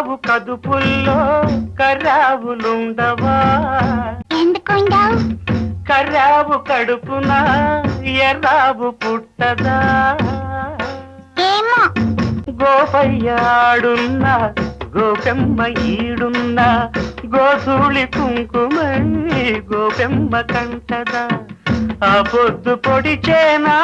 ఆవు కదుపుల్లో కర్రావులుండవా? ఎందుకుండవు? కర్రావు కడుపున ఎర్రావు పుట్టదా? ఏమో. గోపయ్యాడున్నా గోపెమ్మ ఈడున్నా గోధూళి కుంకుమై గోపెమ్మ కంటదా? ఆ పొద్దు పొడిచేనా